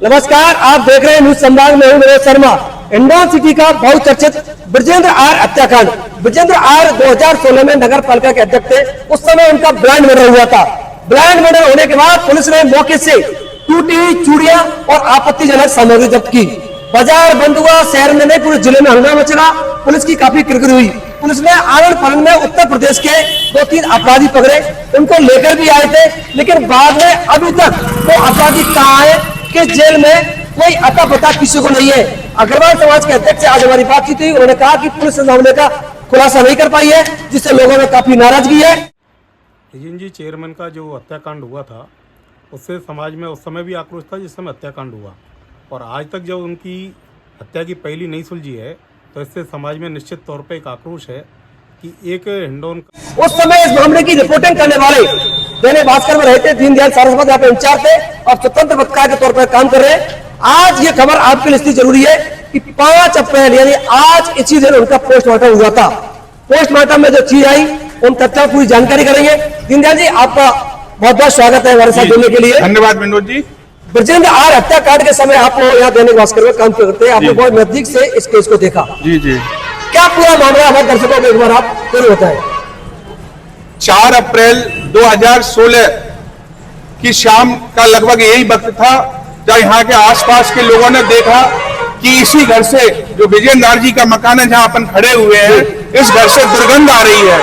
नमस्कार, आप देख रहे हैं न्यूज संभाग में हूं मनोज शर्मा। हिंडौन सिटी का बहुचर्चित बृजेंद्र आर हत्याकांड। बृजेंद्र आर 2016 में नगर पालिका के अध्यक्ष थे। उस समय उनका ब्रांड मर्डर हुआ था। ब्रांड मर्डर होने के बाद पुलिस ने मौके से टूटी हुई चूड़ियां और आपत्तिजनक सामग्री जब्त की। बाजार बंद हुआ, शहर में नहीं पूरे जिले में हंगामा मचा। पुलिस की काफी किरकिरी हुई। पुलिस ने आनंद फानंद में उत्तर प्रदेश के 2-3 अपराधी पकड़े, उनको लेकर भी आए थे, लेकिन बाद में अभी तक वो अपराधी कहाँ है कि जेल में कोई अता पता किसी को नहीं है। अग्रवाल समाज के अध्यक्ष से आज हमारी बातचीत हुई। उन्होंने कहा कि पुलिस इस मामले का खुलासा नहीं कर पाई है, जिससे लोगों में काफी नाराजगी है। जी चेयरमैन का जो हत्याकांड हुआ था, उससे समाज में उस समय भी आक्रोश था जिस समय हत्याकांड हुआ, और आज तक जब उनकी हत्या की पहली नहीं सुलझी है, तो इससे समाज में निश्चित तौर पर एक आक्रोश है कि एक हिंडौन उस समय इस मामले की रिपोर्टिंग करने वाले दैनिक भास्कर में रहते दीनदयाल सारस्वत यहाँ पे इंचार्ज थे और स्वतंत्र पत्रकार के तौर पर काम कर रहे हैं। आज ये खबर आपके लिए इसलिए जरूरी है कि 5 अप्रैल यानी आज इसी दिन उनका पोस्टमार्टम हुआ था। पोस्टमार्टम में जो चीज आई उन तथ्यों पूरी जानकारी करेंगे। दीनदयाल जी, आपका बहुत बहुत स्वागत है हमारे साथ जुड़ने के लिए। धन्यवाद विनोद जी। बृजेंद्र आर हत्याकांड के समय आप लोग यहाँ दैनिक भास्कर में काम करते हैं, आपने बहुत नजदीक से इस केस को देखा। जी क्या पूरा मामला हमारे दर्शकों को एक बार आप जरूर बताएं। 4 अप्रैल 2016 की शाम का लगभग यही वक्त था जब यहाँ के आसपास के लोगों ने देखा कि इसी घर से, जो विजयेंद्र जी का मकान है जहाँ अपन खड़े हुए हैं, इस घर से दुर्गंध आ रही है।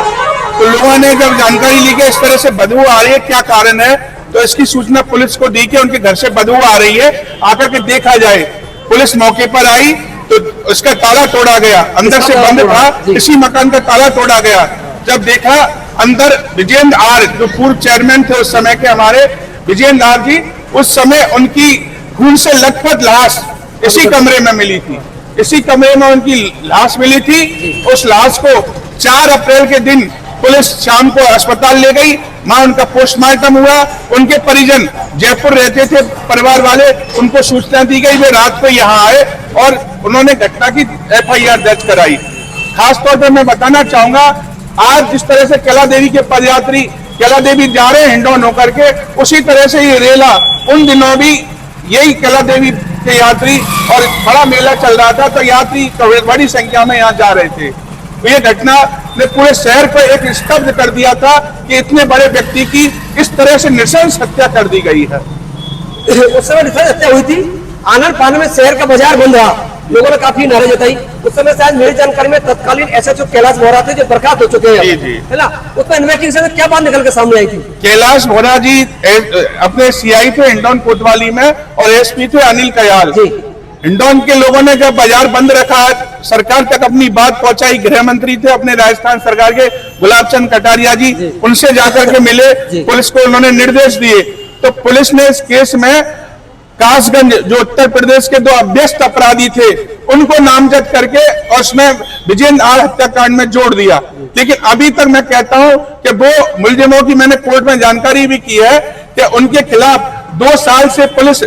तो लोगों ने जब जानकारी ली कि इस तरह से बदबू आ रही है, क्या कारण है, तो इसकी सूचना पुलिस को दी कि उनके घर से बदबू आ रही है, आकर के देखा जाए। पुलिस मौके पर आई तो उसका ताला तोड़ा गया, अंदर से बंद था, इसी मकान का ताला तोड़ा गया। जब देखा अंदर विजयेंद्र आर, जो पूर्व चेयरमैन थे उस समय के हमारे विजयेंद्र आर जी, उस समय उनकी खून से लथपथ लाश इसी कमरे में मिली थी। इसी कमरे में उनकी लाश मिली थी। उस लाश को 4 अप्रैल के दिन पुलिस शाम को अस्पताल ले गई। वहां उनका पोस्टमार्टम हुआ। उनके परिजन जयपुर रहते थे, परिवार वाले, उनको सूचना दी गई। वे रात को यहाँ आए और उन्होंने घटना की FIR दर्ज कराई। खासतौर पर मैं बताना चाहूंगा, आज जिस तरह से कैला देवी के पदयात्री कैला देवी जा रहे हैं हिंडौन होकर के, उसी तरह से ये रेला उन दिनों भी यही कैला देवी के यात्री, और बड़ा मेला चल रहा था तो यात्री बड़ी संख्या में यहाँ जा रहे थे। तो ये घटना ने पूरे शहर को एक स्तब्ध कर दिया था कि इतने बड़े व्यक्ति की इस तरह से नृशंस हत्या कर दी गई है। उस समय नृशंस हत्या हुई थी। आनंद फानंद में शहर का बाजार बंद रहा, लोगों ने काफी नारे जताई। उस समय शायद मेरी जानकारी में तत्कालीन SHO कैलाश बोहरा थे, जो बर्खास्त हो चुके हैं, है ना। उसमें इन्वेस्टिगेशन में क्या बात निकल के सामने आई थी? कैलाश बोहरा जी अपने CI थे हिंडौन कोतवाली में, और SP थे अनिल कयाल। हिंडौन के लोगों ने जब बाजार बंद रखा, सरकार तक अपनी बात पहुंचाई। गृह मंत्री थे अपने राजस्थान सरकार के गुलाब चंद कटारिया जी, उनसे जाकर के मिले, पुलिस को उन्होंने निर्देश दिए। तो पुलिस ने इस केस में कासगंज, जो उत्तर प्रदेश के 2 अभ्यस्त अपराधी थे, उनको नामजद करके और उसमें विजयेंद्र आर हत्याकांड में जोड़ दिया। लेकिन अभी तक मैं कहता हूं कि वो मुलजिमों की मैंने कोर्ट में जानकारी भी की है कि उनके खिलाफ 2 साल से पुलिस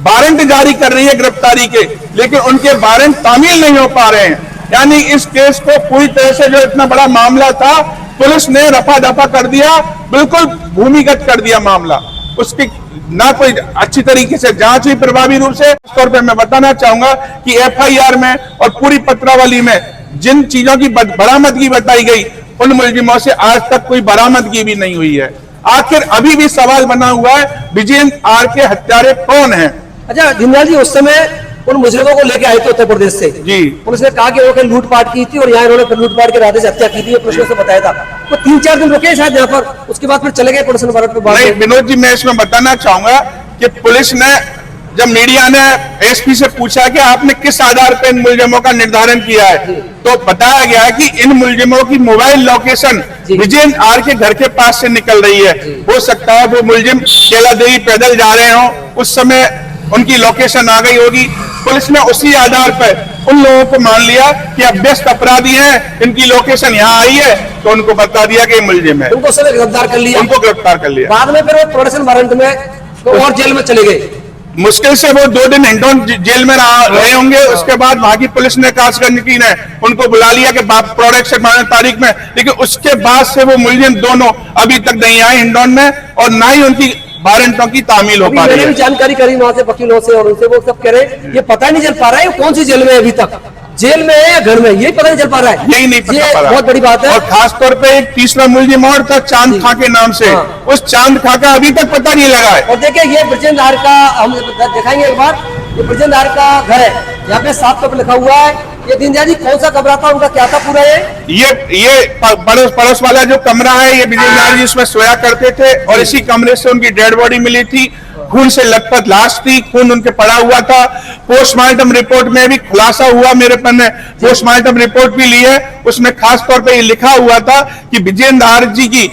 वारंट जारी कर रही है गिरफ्तारी के, लेकिन उनके वारंट तामील नहीं हो पा रहे हैं। यानी इस केस को पूरी तरह से, जो इतना बड़ा मामला था, पुलिस ने रफा दफा कर दिया, बिल्कुल भूमिगत कर दिया मामला। उसकी ना कोई अच्छी तरीके से जांच हुई प्रभावी रूप से। इस तौर पर मैं बताना चाहूंगा कि FIR में और पूरी पत्रावली में जिन चीजों की बरामदगी बताई गई, उन मुलजिमों से आज तक कोई बरामदगी भी नहीं हुई है। आखिर अभी भी सवाल बना हुआ है, विजयेंद्र आर के हत्यारे कौन है? अच्छा दीनदयाल जी, उस समय उन मुजरिमों को लेके आए थे उत्तर प्रदेश से जी। पुलिस ने कहा कि वो लूटपाट की थी और यहाँ इन्होंने लूटपाट के इरादे से हत्या की थी, पुलिस ने बताया था। तो 3-4 दिन रुके शायद यहाँ पर, उसके बाद फिर चले गए पुलिस ने। विनोद जी, मैं इसमें बताना चाहूंगा कि पुलिस ने, जब मीडिया ने SP से पूछा कि आपने किस आधार पर इन मुलजिमों का निर्धारण किया है, तो बताया गया कि इन मुलजिमों की मोबाइल लोकेशन विजयेंद्र आर के घर के पास से निकल रही है। हो सकता है वो मुलजिम कैला देवी पैदल जा रहे हो, उस समय उनकी लोकेशन आ गई होगी। पुलिस ने उसी आधार पर उन लोगों को मान लिया कि अभ्यस्त अपराधी हैं, इनकी लोकेशन यहाँ आई है, तो उनको बता दिया कि मुलजिम है। उनको गिरफ्तार कर लिया। उनको गिरफ्तार कर लिया। बाद में फिर वो प्रोडक्शन वारंट में तो और जेल में चले गए। मुश्किल से वो 2 दिन हिंडौन जेल में रहे होंगे। उसके बाद वहां की पुलिस ने, कासगंज की ने उनको बुला लिया कि प्रोडक्शन 12 तारीख में, लेकिन उसके बाद से वो मुलजिम दोनों अभी तक नहीं आए हिंडौन में, और ना ही उनकी वारंटों की तामील हो अभी पा रही मैंने भी है। जानकारी करी वहां से वकीलों से, और उनसे वो सब कह रहे ये पता नहीं चल पा रहा है कौन सी जेल में है अभी तक, जेल में है या घर में, यही पता नहीं चल पा रहा है। यही नहीं पता ये पा रहा। बहुत बड़ी बात है। और खास तौर पे एक तीसरा मुलजिम और था चांद खां के नाम से, हाँ। उस चांद खां का अभी तक पता नहीं लगा है। और देखिए ये ब्रजेंद्र आर का हम दिखाएंगे एक बार, ये ब्रजेंद्र आर का घर है, यहाँ पे साफ तौर पर लिखा हुआ है। ये दीनदयाल जी कौन सा कमरा था, उनका क्या था पूरा ये पड़ोस वाला जो कमरा है, ये विजयलाल जी इसमें सोया करते थे और इसी कमरे से उनकी डेड बॉडी मिली थी, खून से लथपथ लाश थी, खून उनके पड़ा हुआ था। पोस्टमार्टम रिपोर्ट में भी खुलासा हुआ, मेरे पास पोस्टमार्टम रिपोर्ट भी ली है, उसमें खास तौर पे ये लिखा हुआ था कि विजेंद्र आर जी की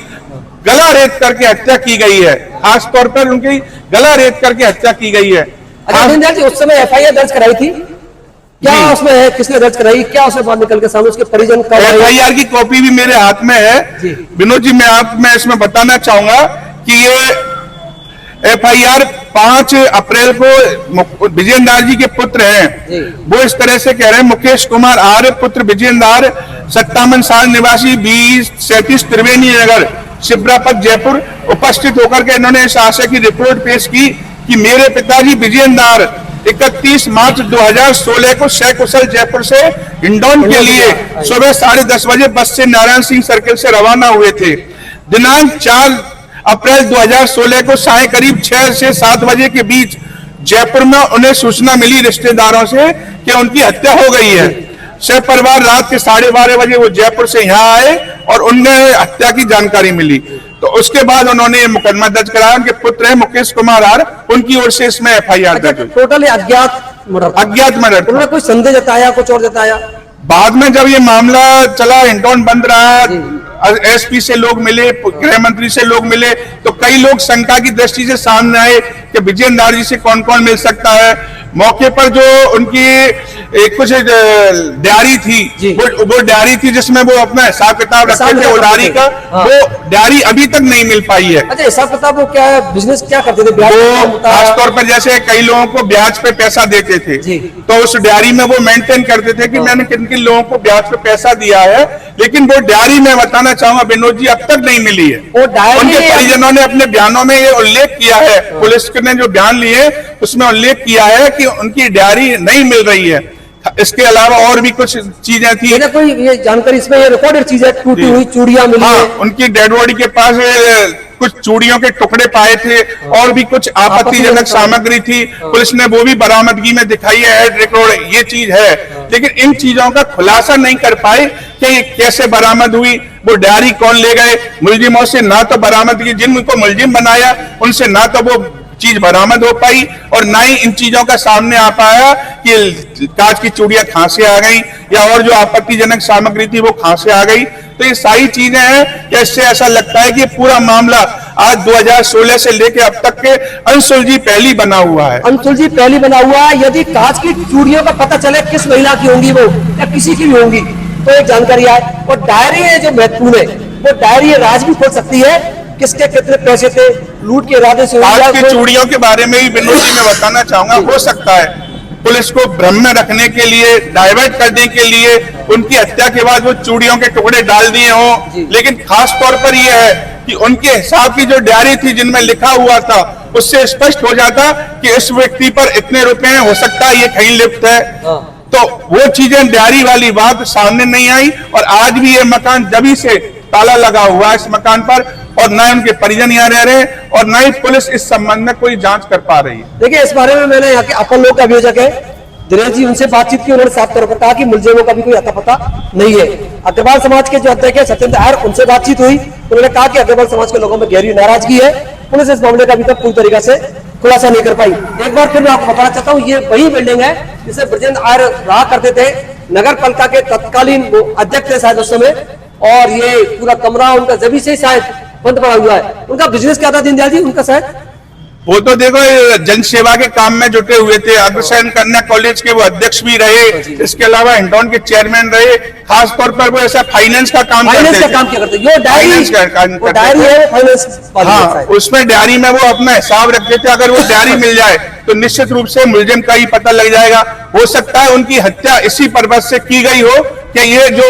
गला रेत करके हत्या की गई है, खास तौर पर उनकी गला रेत करके हत्या की गई है। अच्छा दीनदयाल जी उस समय एफआईआर दर्ज कराई थी क्या, जी। उसमें है किसने दर्ज कराई, क्या उसमें बात निकल के सामने, उसके परिजन कब आए? एफआईआर की कॉपी भी मेरे हाथ में है जी। विनोद जी। मैं इसमें बताना चाहूंगा कि ये एफआईआर 5 अप्रैल को विजेंद्र आर जी के पुत्र जी। हैं, वो इस तरह से कह रहे हैं, मुकेश कुमार आर पुत्र विजेंद्र आर 57 साल निवासी 2037 त्रिवेणी नगर शिप्रापत जयपुर उपस्थित होकर के इन्होंने इस आशय की रिपोर्ट पेश की कि मेरे पिताजी विजेंद्र आर 31 मार्च 2016 को सकुशल जयपुर से हिंडौन के लिए सुबह 10:30 बजे बस से नारायण सिंह सर्किल से रवाना हुए थे। दिनांक 4 अप्रैल 2016 को साय करीब 6 से 7 बजे के बीच जयपुर में उन्हें सूचना मिली रिश्तेदारों से कि उनकी हत्या हो गई है। सह परिवार रात के 12:30 बजे वो जयपुर से यहाँ आए और उन्हें हत्या की जानकारी मिली, तो उसके बाद उन्होंने ये मुकदमा दर्ज कराया। उनके पुत्र है मुकेश कुमार आर, उनकी ओर से इसमें एफआईआर दर्ज हुई। टोटली अज्ञात मर्डर, अज्ञात मर्डर। उन्होंने कोई संदेह जताया, कुछ और जताया? बाद में जब ये मामला चला, हिंडौन बंद रहा, एसपी से लोग मिले, गृह मंत्री से लोग मिले, तो कई लोग शंका की दृष्टि से सामने आए कि विजेंद्र आर जी से कौन कौन मिल सकता है। मौके पर जो उनकी कुछ डायरी थी, वो डायरी थी जिसमें वो अपना हिसाब किताब रखते थे, वो डायरी का वो डायरी अभी तक नहीं मिल पाई है। अच्छा हिसाब किताब वो क्या है, बिजनेस क्या करते थे? वो खासतौर पर जैसे कई लोगों को ब्याज पे पैसा देते थे, तो उस डायरी में वो मेंटेन करते थे कि मैंने किन किन लोगों को ब्याज पे पैसा दिया है, लेकिन वो डायरी में बताना चाहूंगा विनोद जी अब तक नहीं मिली है। वो डायरी उनके परिजनों ने अपने बयानों में ये उल्लेख किया है, पुलिस ने जो बयान लिए उसमें उल्लेख किया है कि उनकी डायरी नहीं मिल रही है। इसके अलावा और भी कुछ चीजें थी, कोई ये जानकारी इसमें ये रिकॉर्डेड चीज है, टूटी हुई चूड़ियां मिली हाँ, है। उनकी डेड बॉडी के पास कुछ चूड़ियों के टुकड़े पाए थे और भी कुछ आपत्तिजनक सामग्री थी, पुलिस ने वो भी बरामदगी में दिखाई है, हेड रिकॉर्ड ये चीज है, लेकिन इन चीजों का खुलासा नहीं कर पाए कि कैसे बरामद हुई, वो डायरी कौन ले गए। मुलजिमों से ना तो बरामदगी, जिनको मुलजिम बनाया उनसे ना तो वो चीज बरामद हो पाई और ना ही इन चीजों का सामने आ पाया कि कांच की चूड़ियां कहां से आ गई या और जो आपत्तिजनक सामग्री थी वो कहां से आ गई। तो ये सारी चीजें हैं कि इससे ऐसा लगता है कि पूरा मामला आज 2016 से लेकर अब तक के अनसुलझी पहली बना हुआ है। अनसुलझी पहली बना हुआ है। यदि कांच की चूड़ियों का पता चले किस महिला की होंगी वो या किसी की भी होंगी तो एक जानकारी आए। और डायरी है जो महत्वपूर्ण है, वो डायरी राज भी खोल सकती है, किसके कितने पैसे थे, लूट के इरादे से। कांच की चूड़ियों के बारे में भी विनोद जी मैं बताना चाहूंगा, हो सकता है पुलिस को भ्रम में रखने के लिए, डाइवर्ट करने के लिए उनकी हत्या के बाद वो चूड़ियों के टुकड़े डाल दिए हों, लेकिन खास तौर पर यह है कि उनके हिसाब की जो डायरी थी जिनमें लिखा हुआ था उससे स्पष्ट हो जाता कि इस व्यक्ति पर इतने रुपए हैं, हो सकता है ये कहीं लिप्त है। तो वो चीजें डायरी वाली बात सामने नहीं आई और आज भी ये मकान जभी से ताला लगा हुआ है इस मकान पर और न उनके परिजन यहाँ रह रहे हैं और न ही पुलिस इस संबंध में कोई जांच कर पा रही है। देखिए इस बारे में मैंने यहाँ के अपर लोक अभियोजक है दिनेश जी, उनसे बातचीत की, उन्होंने साफ तौर पर कहा कि मुलजिमों का भी कोई अता पता नहीं है। अग्रवाल समाज के जो अध्यक्ष है सत्येंद्र आर, उनसे बातचीत हुई, उन्होंने कहा कि अग्रवाल समाज के लोगों में गहरी नाराजगी है, पुलिस इस मामले का अभी तक पूरी तरीके से खुलासा नहीं कर पाई। एक बार फिर मैं आपको बताना चाहता हूँ, ये वही बिल्डिंग है जिसे ब्रजेंद्र आर रहा करते थे, नगर पालिका के तत्कालीन वो अध्यक्ष थे शायद उस समय, और ये पूरा कमरा उनका जब से शायद बंद पड़ा हुआ है। उनका बिजनेस क्या था दीनदयाल जी, उनका शायद वो तो देखो जन सेवा के काम में जुटे हुए थे, अग्रसेन कन्या कॉलेज के वो अध्यक्ष भी रहे, इसके अलावा हिंडौन के चेयरमैन रहे, खास तौर पर वो ऐसा फाइनेंस का काम करते थे। ये डायरी है फाइनेंस, हाँ, उसमें डायरी में वो अपना हिसाब रखते थे। अगर वो डायरी मिल जाए तो निश्चित रूप से मुलजिम का ही पता लग जाएगा। हो सकता है उनकी हत्या इसी पर्पज से की गई हो कि ये जो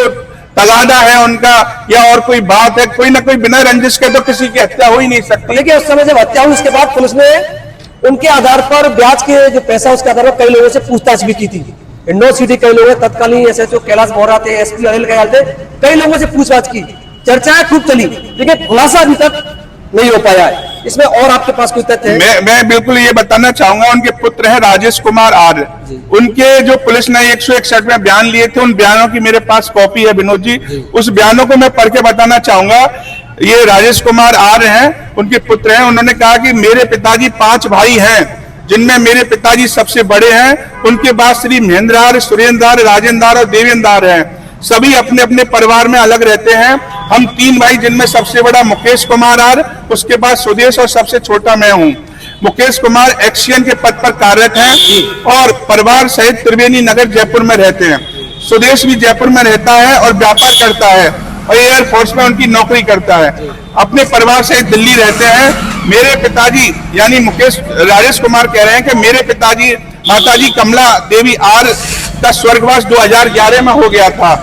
तगादा है उनका या और कोई बात है, कोई ना कोई बिना रंजिश के तो किसी की हत्या हो ही नहीं सकती। देखिए उस समय जब हत्या हुई उसके बाद पुलिस ने उनके आधार पर ब्याज के जो पैसा उसके आधार पर कई लोगों से पूछताछ भी की थी। इंडोर सिटी कई लोगों तत्कालीन एसएचओ कैलाश बोहरा थे, एसपी अनिल गयाल थे, कई लोगों से पूछताछ की, चर्चाएं खूब चली, लेकिन खुलासा अभी तक नहीं हो पाया है। इसमें और आपके पास कोई तथ्य है? मैं बिल्कुल ये बताना चाहूंगा, उनके पुत्र हैं राजेश कुमार आर्य, उनके जो पुलिस ने 161 में बयान लिए थे, उन बयानों की मेरे पास कॉपी है विनोद जी, उस बयानों को मैं पढ़ के बताना चाहूंगा। ये राजेश कुमार आर्य हैं, उनके पुत्र हैं। उन्होंने कहा कि मेरे पिताजी 5 भाई हैं, जिनमें मेरे पिताजी सबसे बड़े हैं। उनके बाद श्री महेंद्र आर्य, सुरेंद्र आर्य, राजेंद्र आर्य और देवेंद्र आर्य हैं। सभी अपने अपने परिवार में अलग रहते हैं। हम 3 भाई, जिनमें सबसे बड़ा मुकेश कुमार आर्य, उसके बाद सुदेश और सबसे छोटा मैं हूं। मुकेश कुमार एक्सियन के पद पर कार्यरत हैं और परिवार सहित त्रिवेणी नगर जयपुर में रहते हैं। सुदेश भी जयपुर में रहता है और व्यापार करता है और एयरफोर्स में उनकी नौकरी करता है। अपने परिवार से दिल्ली रहते हैं। मेरे पिताजी यानी मुकेश राजेश कुमार कह रहे हैं कि मेरे पिताजी माताजी कमला देवी आर्य का स्वर्गवास 2011 में हो गया था।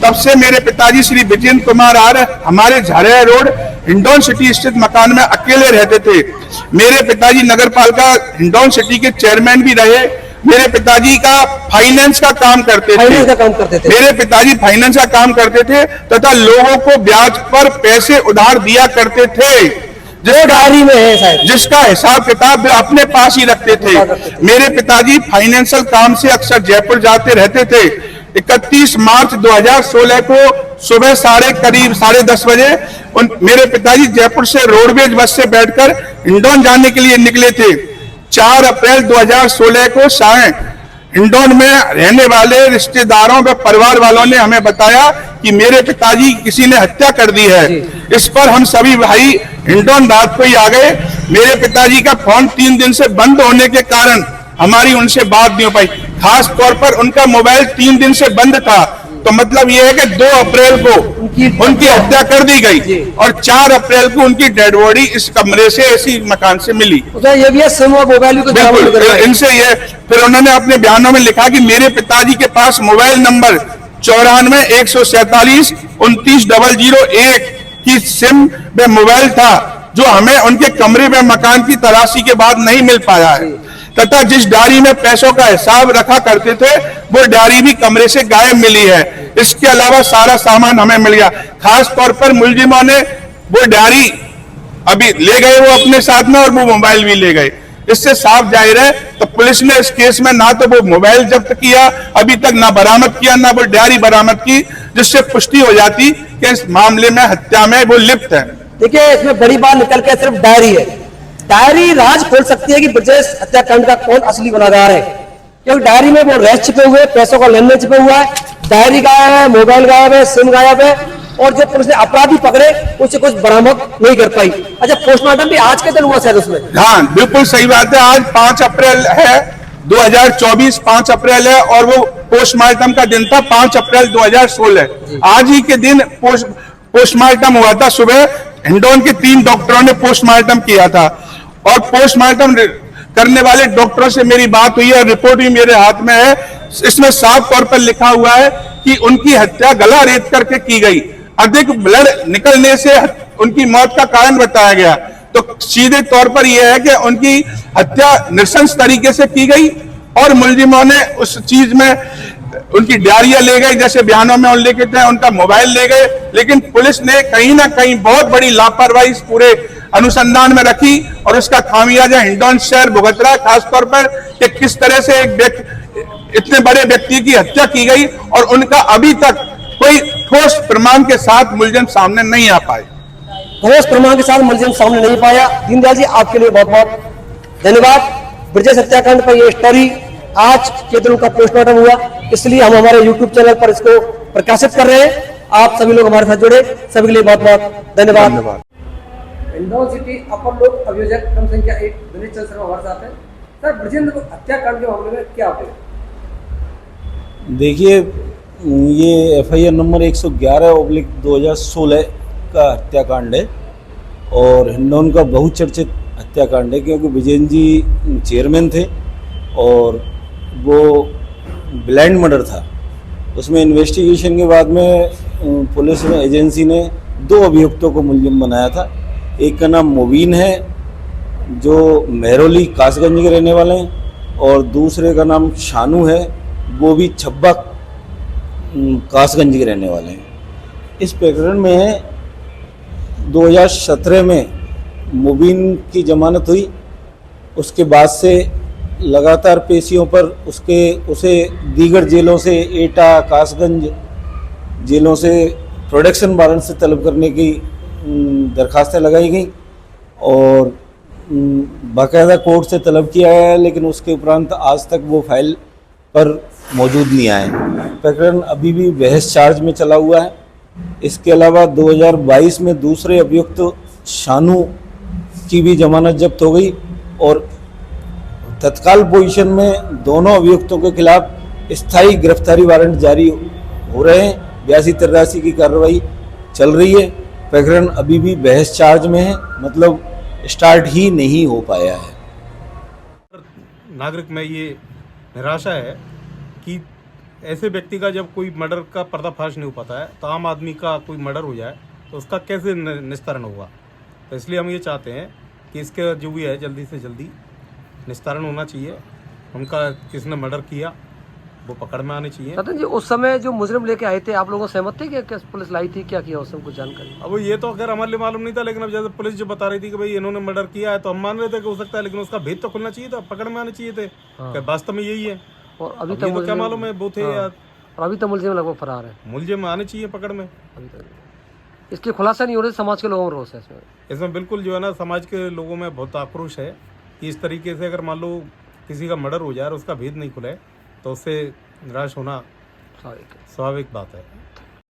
तब से मेरे पिताजी श्री विजेंद्र कुमार आर्य हमारे झारिया रोड हिंडौन सिटी स्थित मकान में अकेले रहते थे। मेरे पिताजी नगर पालिका हिंडौन सिटी के चेयरमैन भी रहे। मेरे पिताजी का फाइनेंस का काम करते थे। मेरे पिताजी फाइनेंस का काम करते थे तथा लोगों को ब्याज पर पैसे उधार दिया करते थे, जो डायरी में है शायद, जिसका हिसाब किताब वे अपने पास ही रखते थे। मेरे पिताजी फाइनेंशियल काम से अक्सर जयपुर जाते रहते थे। 31 मार्च 2016 को सुबह करीब 10:30 बजे मेरे पिताजी जयपुर से रोडवेज बस से बैठकर हिंडौन जाने के लिए निकले थे। 4 अप्रैल 2016 को साय हिंडौन में रहने वाले रिश्तेदारों व परिवार वालों ने हमें बताया कि मेरे पिताजी किसी ने हत्या कर दी है। इस पर हम सभी भाई हिंडौन रात को ही आ गए। मेरे पिताजी का फोन 3 दिन से बंद होने के कारण हमारी उनसे बात नहीं हो पाई। खास तौर पर उनका मोबाइल 3 दिन से बंद था। तो मतलब यह है कि 2 अप्रैल को उनकी हत्या कर दी गई और 4 अप्रैल को उनकी डेड बॉडी इस कमरे से इसी मकान से मिली। ये भी है सिम और मोबाइल को इनसे ये फिर उन्होंने अपने बयानों में लिखा कि मेरे पिताजी के पास मोबाइल नंबर 94 147 29 001 की सिम व मोबाइल था, जो हमें उनके कमरे में मकान की तलाशी के बाद नहीं मिल पाया है, तथा जिस डायरी में पैसों का हिसाब रखा करते थे वो डायरी भी कमरे से गायब मिली है। इसके अलावा सारा सामान हमें मिल गया। खास तौर पर मुलजिमों ने वो डायरी अभी ले गए वो अपने साथ में और वो मोबाइल भी ले गए। इससे साफ जाहिर है तो पुलिस ने इस केस में ना तो वो मोबाइल जब्त किया अभी तक, ना बरामद किया, ना वो डायरी बरामद की, जिससे पुष्टि हो जाती कि इस मामले में हत्या में वो लिप्त है। देखिए इसमें बड़ी बात निकल के सिर्फ डायरी है। डायरी राज खोल सकती है कि ब्रजेश हत्याकांड का कौन असली गुनहगार है, क्योंकि डायरी में वो रह छिपे हुए, पैसों का लेन देन छिपे हुआ है, डायरी गायब है, मोबाइल गायब है, सिम गायब है, और जो पुलिस ने अपराधी पकड़े उससे कुछ बरामद नहीं कर पाई। अच्छा, पोस्टमार्टम भी आज के दिन हुआ शायद उसमें? हाँ बिल्कुल सही बात है। आज 5 अप्रैल है 2024, 5 अप्रैल है और वो पोस्टमार्टम का दिन था 5 अप्रैल 2016। आज ही के दिन पोस्टमार्टम हुआ था। सुबह हिंडौन के 3 डॉक्टरों ने पोस्टमार्टम किया था और पोस्टमार्टम करने वाले डॉक्टरों से मेरी बात हुई है, रिपोर्ट भी मेरे हाथ में है। इसमें साफ तौर पर लिखा हुआ है कि उनकी हत्या गला रेत करके की गई। अधिक ब्लड निकलने से उनकी मौत का कारण बताया गया। तो सीधे तौर पर यह है कि उनकी हत्या नृशंस तरीके से की गई और मुलजिमों ने उस चीज में उनकी डायरिया ले गए, जैसे बयानों में उल्लेखित है, उनका मोबाइल ले गए। लेकिन पुलिस ने कहीं ना कहीं बहुत बड़ी लापरवाही इस पूरे अनुसंधान में रखी और उसका खामियाजा हिंडौन शहर भुगत रहा। खासतौर पर कि किस तरह से एक इतने बड़े व्यक्ति की हत्या की गई और उनका अभी तक कोई ठोस प्रमाण के साथ मुलजिम सामने नहीं आ पाए। ठोस प्रमाण के साथ मुलजिम सामने नहीं पाया। दीनदयाल जी आपके लिए बहुत बहुत धन्यवाद। ब्रजेश हत्याकांड पर यह स्टोरी आज के दिन का पोस्टमार्टम हुआ, इसलिए हम हमारे YouTube चैनल पर इसको प्रकाशित कर रहे हैं। आप सभी लोग हमारे साथ जुड़े, सभी के लिए बहुत बहुत धन्यवाद। हिंडौन सिटी अपर लोक अभियोजक क्रम संख्या 1 दिनेश चंद्र शर्मा हमारे साथ है। सर, ब्रजेंद्र हत्याकांड के मामले में क्या अपडेट? देखिए, ये FIR नंबर 111/2016 का हत्याकांड है और हिंडौन का बहुचर्चित हत्याकांड है, क्योंकि विजेंद्र जी चेयरमैन थे और वो ब्लाइंड मर्डर था। उसमें इन्वेस्टिगेशन के बाद में पुलिस एजेंसी ने 2 अभियुक्तों को मुलजिम बनाया था। एक का नाम मुबीन है जो मेहरौली कासगंज के रहने वाले हैं, और दूसरे का नाम शानू है, वो भी छब्बा कासगंज के रहने वाले हैं। इस प्रकरण में 2017 में मुबीन की जमानत हुई। उसके बाद से लगातार पेशियों पर उसे दीगर जेलों से, एटा, कासगंज जेलों से प्रोडक्शन वारंट से तलब करने की दरखास्तें लगाई गई और बाकायदा कोर्ट से तलब किया गया है, लेकिन उसके उपरांत आज तक वो फाइल पर मौजूद नहीं आए। प्रकरण अभी भी बहस चार्ज में चला हुआ है। इसके अलावा 2022 में दूसरे अभियुक्त शानू की भी जमानत जब्त हो गई और तत्काल पोजीशन में दोनों अभियुक्तों के खिलाफ स्थायी गिरफ्तारी वारंट जारी हो रहे हैं। 82-83 की कार्रवाई चल रही है। प्रकरण अभी भी बहस चार्ज में है, मतलब स्टार्ट ही नहीं हो पाया है। नागरिक में ये निराशा है कि ऐसे व्यक्ति का जब कोई मर्डर का पर्दाफाश नहीं हो पाता है, तो आम आदमी का कोई मर्डर हो जाए तो उसका कैसे निस्तारण होगा। तो इसलिए हम ये चाहते हैं कि इसके जो भी है जल्दी से जल्दी निस्तारण होना चाहिए। उनका किसने मर्डर किया वो पकड़ में आने चाहिए। रतन जी, उस समय जो मुजरिम लेके आए थे, आप लोगों सहमत थे कि पुलिस लाई थी, क्या किया उस समय कुछ जानकारी? अब ये तो अगर हमारे लिए मालूम नहीं था, लेकिन अब जैसे पुलिस जो बता रही थी कि भाई इन्होंने मर्डर किया है, तो हम मान रहे थे कि हो सकता है, लेकिन उसका भेद तो खुलना चाहिए था, पकड़ में आने चाहिए थे कि वास्तव में यही है। और अभी अब तक ये तो क्या मालूम है वो थे या और अभी तक मुलजिम लगभग फरार है। मुलजिम आने चाहिए पकड़ में। अभी तक इसके खुलासा नहीं हो रहे, समाज के लोगों में रोष है इसमें बिल्कुल जो है ना, समाज के लोगों में बहुत आक्रोश है कि इस तरीके से अगर मान लो किसी का मर्डर हो जाए और उसका भेद नहीं खुले तो उससे निराश होना स्वाभाविक बात है।